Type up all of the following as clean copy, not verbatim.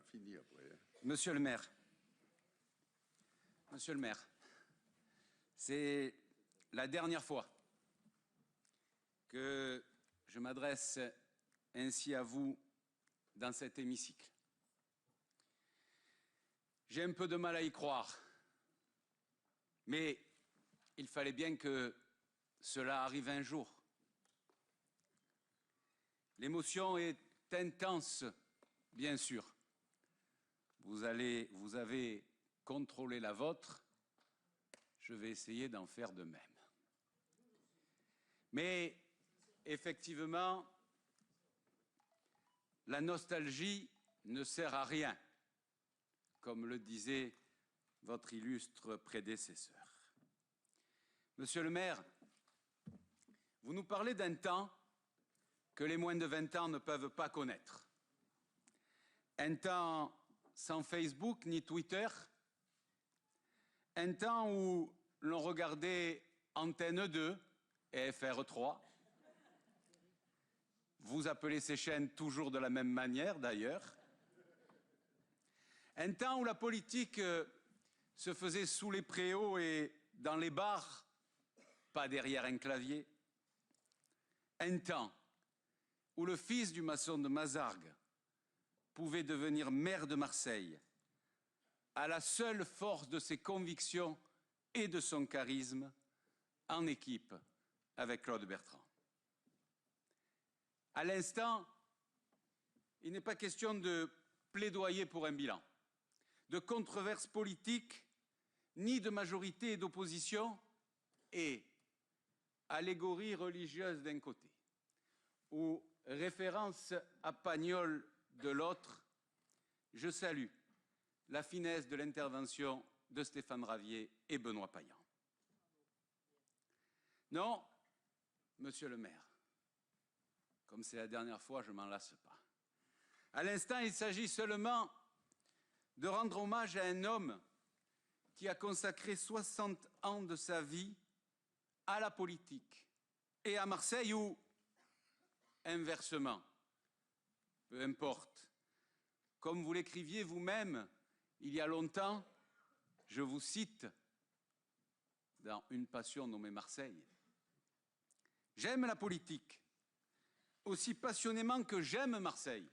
fini après. Monsieur le maire, c'est la dernière fois que je m'adresse ainsi à vous dans cet hémicycle. J'ai un peu de mal à y croire, mais il fallait bien que cela arrive un jour. L'émotion est intense, bien sûr. Vous avez contrôlé la vôtre, je vais essayer d'en faire de même. Mais effectivement, la nostalgie ne sert à rien, comme le disait votre illustre prédécesseur. Monsieur le maire, vous nous parlez d'un temps que les moins de 20 ans ne peuvent pas connaître. Un temps sans Facebook ni Twitter, un temps où l'on regardait Antenne 2 et FR3. Vous appelez ces chaînes toujours de la même manière, d'ailleurs. Un temps où la politique se faisait sous les préaux et dans les bars, pas derrière un clavier. Un temps où le fils du maçon de Mazargues pouvait devenir maire de Marseille à la seule force de ses convictions et de son charisme, en équipe avec Claude Bertrand. À l'instant, il n'est pas question de plaidoyer pour un bilan, de controverses politiques, ni de majorité et d'opposition, et allégorie religieuse d'un côté, ou référence à Pagnol de l'autre. Je salue la finesse de l'intervention de Stéphane Ravier et Benoît Payan. Non, monsieur le maire, comme c'est la dernière fois, je ne m'en lasse pas. À l'instant, il s'agit seulement de rendre hommage à un homme qui a consacré 60 ans de sa vie à la politique et à Marseille ou, inversement, peu importe. Comme vous l'écriviez vous-même il y a longtemps, je vous cite dans Une passion nommée Marseille. « J'aime la politique, aussi passionnément que j'aime Marseille.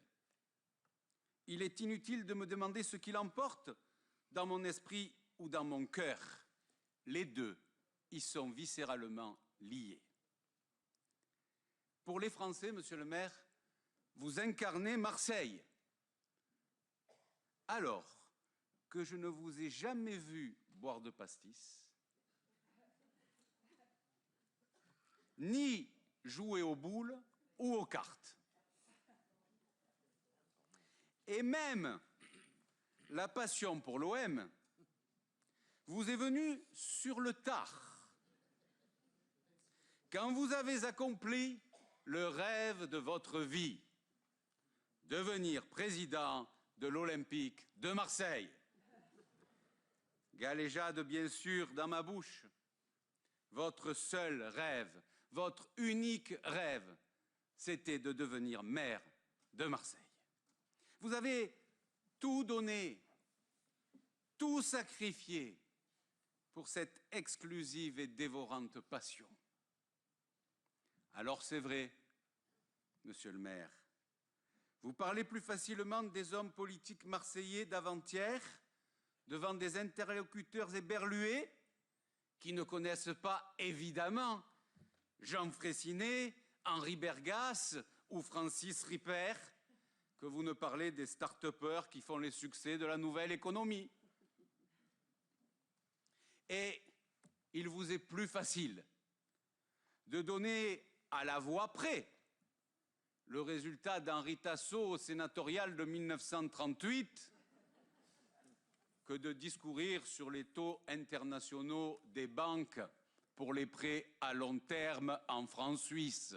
Il est inutile de me demander ce qui l'emporte dans mon esprit ou dans mon cœur. Les deux y sont viscéralement liés. » Pour les Français, monsieur le maire, vous incarnez Marseille. Alors que je ne vous ai jamais vu boire de pastis, ni jouer aux boules ou aux cartes. Et même la passion pour l'OM vous est venue sur le tard, quand vous avez accompli le rêve de votre vie, devenir président de l'Olympique de Marseille. Galéjade, bien sûr, dans ma bouche. Votre seul rêve, votre unique rêve, c'était de devenir maire de Marseille. Vous avez tout donné, tout sacrifié pour cette exclusive et dévorante passion. Alors c'est vrai, monsieur le maire, vous parlez plus facilement des hommes politiques marseillais d'avant-hier devant des interlocuteurs éberlués qui ne connaissent pas, évidemment, Jean Fraissinet, Henri Bergas ou Francis Ripper, que vous ne parlez des start-upers qui font les succès de la nouvelle économie. Et il vous est plus facile de donner à la voix près le résultat d'Henri Tasso au sénatorial de 1938 que de discourir sur les taux internationaux des banques pour les prêts à long terme en francs suisses.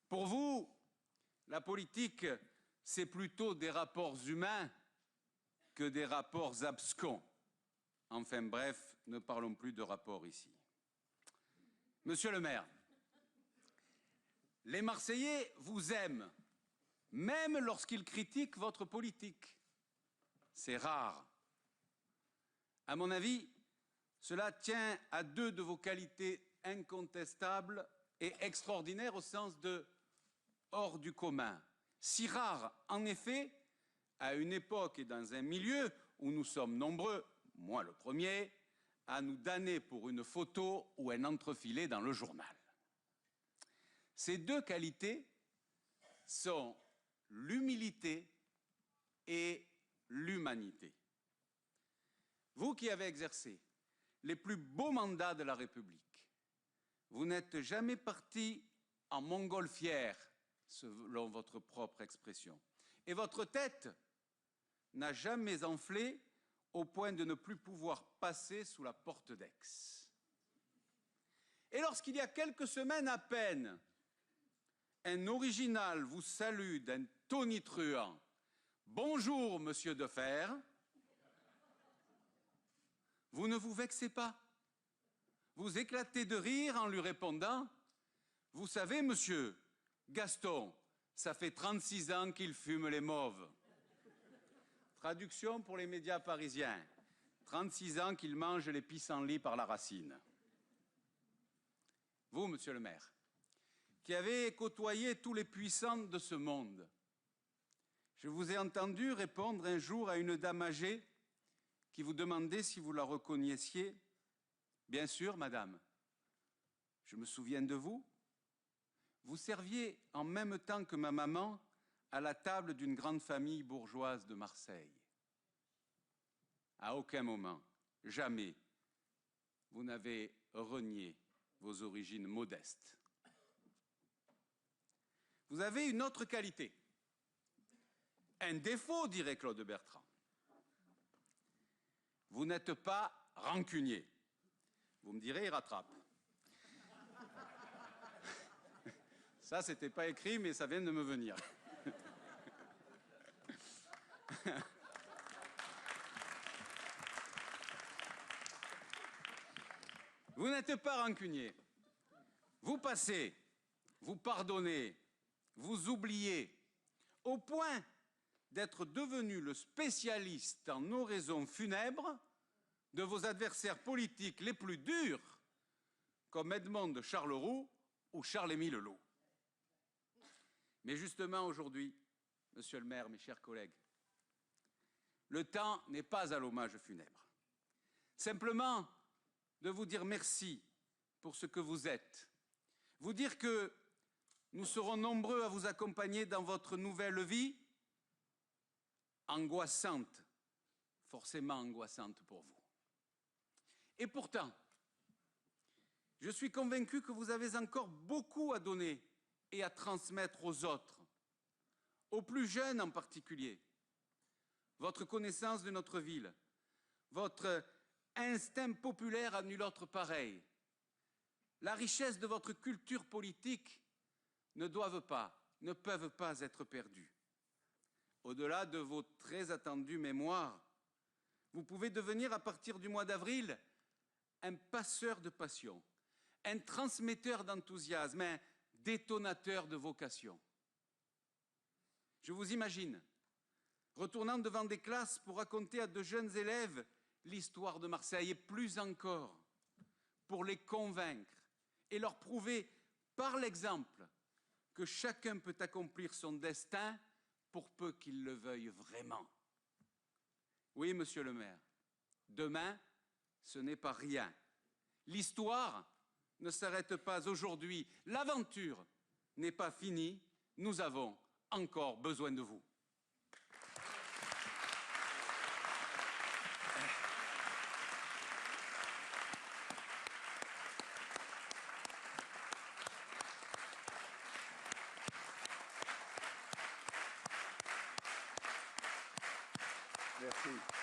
Pour vous, la politique, c'est plutôt des rapports humains que des rapports abscons. Enfin bref, ne parlons plus de rapports ici. Monsieur le maire, les Marseillais vous aiment même lorsqu'il critique votre politique. C'est rare. À mon avis, cela tient à deux de vos qualités incontestables et extraordinaires au sens de hors du commun. Si rare, en effet, à une époque et dans un milieu où nous sommes nombreux, moi le premier, à nous damner pour une photo ou un entrefilé dans le journal. Ces deux qualités sont l'humilité et l'humanité. Vous qui avez exercé les plus beaux mandats de la République, vous n'êtes jamais parti en montgolfière, selon votre propre expression. Et votre tête n'a jamais enflé au point de ne plus pouvoir passer sous la porte d'Aix. Et lorsqu'il y a quelques semaines à peine, un original vous salue d'un tonitruant « Bonjour, monsieur Defferre », vous ne vous vexez pas. Vous éclatez de rire en lui répondant « Vous savez, monsieur, Gaston, ça fait 36 ans qu'il fume les mauves. » Traduction pour les médias parisiens. 36 ans qu'il mange les pissenlits par la racine. Vous, monsieur le maire, qui avez côtoyé tous les puissants de ce monde, je vous ai entendu répondre un jour à une dame âgée qui vous demandait si vous la reconnaissiez. Bien sûr, madame, je me souviens de vous. Vous serviez en même temps que ma maman à la table d'une grande famille bourgeoise de Marseille. À aucun moment, jamais, vous n'avez renié vos origines modestes. Vous avez une autre qualité, un défaut, dirait Claude Bertrand. Vous n'êtes pas rancunier. Vous me direz, il rattrape. Ça, c'était pas écrit, mais ça vient de me venir. Vous n'êtes pas rancunier. Vous passez, vous pardonnez, vous oubliez, au point d'être devenu le spécialiste en oraisons funèbres de vos adversaires politiques les plus durs, comme Edmond de Charleroux ou Charles-Émile Lot. Mais justement aujourd'hui, monsieur le maire, mes chers collègues, le temps n'est pas à l'hommage funèbre. Simplement de vous dire merci pour ce que vous êtes. Vous dire que nous serons nombreux à vous accompagner dans votre nouvelle vie, angoissante, forcément angoissante pour vous. Et pourtant, je suis convaincu que vous avez encore beaucoup à donner et à transmettre aux autres, aux plus jeunes en particulier. Votre connaissance de notre ville, votre instinct populaire à nul autre pareil, la richesse de votre culture politique ne peuvent pas être perdues. Au-delà de vos très attendues mémoires, vous pouvez devenir à partir du mois d'avril un passeur de passion, un transmetteur d'enthousiasme, un détonateur de vocation. Je vous imagine retournant devant des classes pour raconter à de jeunes élèves l'histoire de Marseille et plus encore pour les convaincre et leur prouver par l'exemple que chacun peut accomplir son destin pour peu qu'il le veuille vraiment. Oui, monsieur le maire, demain, ce n'est pas rien. L'histoire ne s'arrête pas aujourd'hui. L'aventure n'est pas finie. Nous avons encore besoin de vous. Merci.